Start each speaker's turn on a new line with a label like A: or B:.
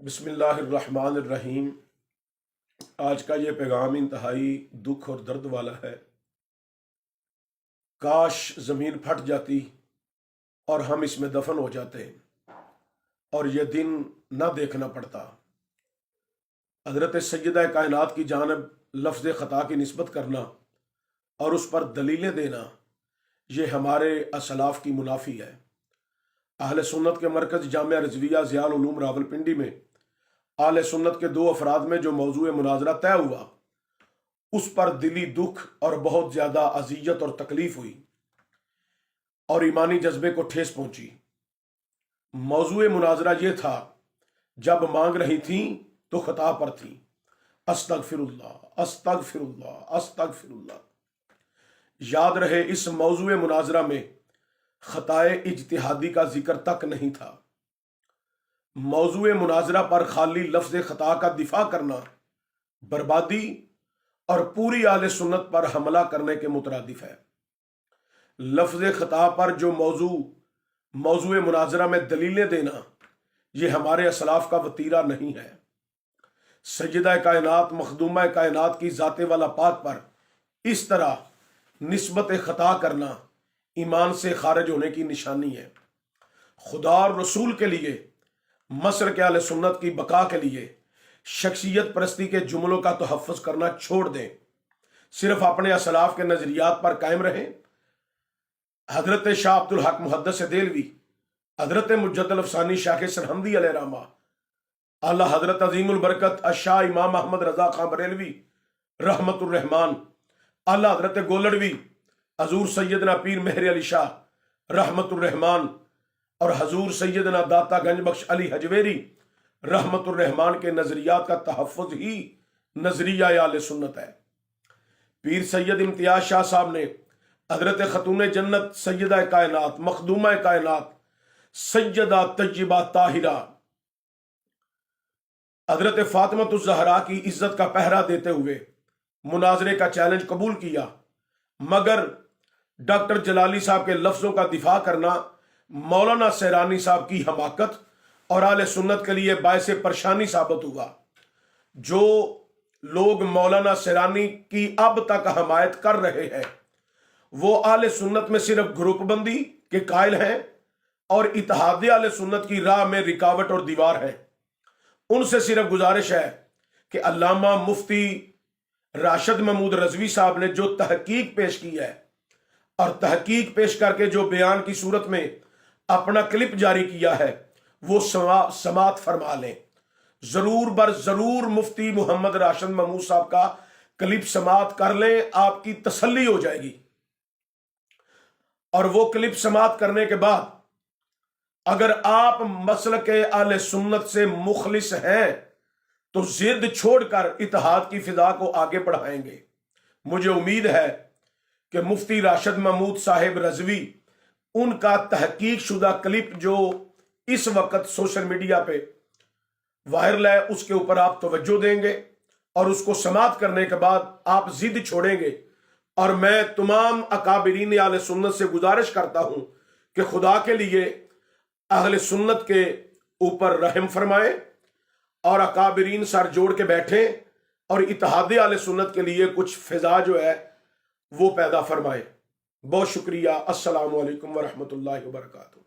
A: बिस्मिल्लाहिर्रहमानिर्रहीम। आज का ये पैगाम इंतहाई दुख और दर्द वाला है। काश ज़मीन फट जाती और हम इसमें दफन हो जाते और ये दिन न देखना पड़ता। हज़रत सय्यदा कायनात की जानब लफ्ज़ ख़ता की निस्बत करना और उस पर दलीलें देना, ये हमारे असलाफ़ की मुनाफी है। अहले सुन्नत के मरकज़ जामिया रिज़विया ज़ियाउल उलूम रावलपिंडी में आले सुन्नत के दो अफराद में जो मौजूए मुनाजरा तय हुआ, उस पर दिली दुख और बहुत ज़्यादा अजियत और तकलीफ हुई और ईमानी जज्बे को ठेस पहुंची। मौजूए मुनाजरा ये था, जब मांग रही थी तो खता पर थी। अस्तगफिरुल्लाह अस्तगफिरुल्लाह अस्तगफिरुल्लाह। याद रहे, इस मौजूए मुनाजरा में खताए इज्तिहादी का जिक्र तक नहीं था। मौजूए मुनाजरा पर खाली लफ्ज़ खता का दिफा करना बर्बादी और पूरी आले सुन्नत पर हमला करने के मुतरादिफ है। लफ्ज़ खता पर जो मौजूए मुनाजरा में दलीलें देना, ये हमारे असलाफ का वतीरा नहीं है। सय्यदा कायनात मखदूमा कायनात की ज़ाते वाला पाक पर इस तरह निस्बत खता करना ईमान से खारिज होने की निशानी है। खुदा और रसूल के लिए, मसर के आले सुन्नत की बका के लिए शख्सियत परस्ती के जुमलों का तहफ़्फ़ुज़ करना छोड़ दें। सिर्फ अपने असलाफ के नज़रियात पर कायम रहें। हज़रत शाह अब्दुल हक मुहद्दिस देलवी, हज़रत मुजद्दिद अफ़सानी शाह सरहमदी अलैहिर्रहमा, आला हज़रत अज़ीमुल बरकत अशाह इमाम अहमद रज़ा खां बरेलवी रहमतुर रहमान, आला हज़रत गोलड़वी हज़ूर सैयदना पीर मेहर अली शाह रहमतुर रहमान और हजूर सैयदना दाता गंज बख्श अली हजवेरी रहमतुर रहमान के नजरियात का तहफ़्फ़ुज़ ही नजरिया आले सुन्नत है। पीर सैयद इम्तियाज शाह साहब ने हजरत खतून जन्नत सैयदा कायनात मखदूमा कायनात सैयदा तय्यबा ताहिरा हजरत फातिमा ज़हरा की इज्जत का पहरा देते हुए मुनाजरे का चैलेंज कबूल किया, मगर डॉक्टर जलाली साहब के लफ्ज़ों का दिफा करना मौलाना सैरानी साहब की हमाकत और आले सुन्नत के लिए बायसे परेशानी साबित हुआ। जो लोग मौलाना सैरानी की अब तक हमायत कर रहे हैं, वो आले सुन्नत में सिर्फ ग्रुपबंदी के कायल हैं और इत्तेहाद आले सुन्नत की राह में रिकावट और दीवार है। उनसे सिर्फ गुजारिश है कि अल्लामा मुफ्ती राशिद महमूद रजवी साहब ने जो तहकीक पेश की है और तहकीक पेश करके जो बयान की सूरत में अपना क्लिप जारी किया है, वो समात फरमा लें। जरूर बर जरूर मुफ्ती मोहम्मद राशिद महमूद साहब का क्लिप समात कर लें, आपकी तसल्ली हो जाएगी। और वो क्लिप समात करने के बाद अगर आप मसलक के आले सुन्नत से मुखलिस हैं तो जिद छोड़कर इत्तेहाद की फिजा को आगे बढ़ाएंगे। मुझे उम्मीद है कि मुफ्ती राशिद महमूद साहिब रजवी, उनका तहकीक शुदा क्लिप जो इस वक्त सोशल मीडिया पे वायरल है, उसके ऊपर आप तवज्जो देंगे और उसको समाप्त करने के बाद आप जिद छोड़ेंगे। और मैं तमाम अकाबिरीन आले सुन्नत से गुजारिश करता हूं कि खुदा के लिए अहले सुन्नत के ऊपर रहम फरमाएं और अकाबिरीन सर जोड़ के बैठें और इत्तेहाद आले सुन्नत के लिए कुछ फिजा जो है वो पैदा फरमाएं। बहुत शुक्रिया। अस्सलामु अलैकुम वरहमतुल्लाहि वबरकातुहू।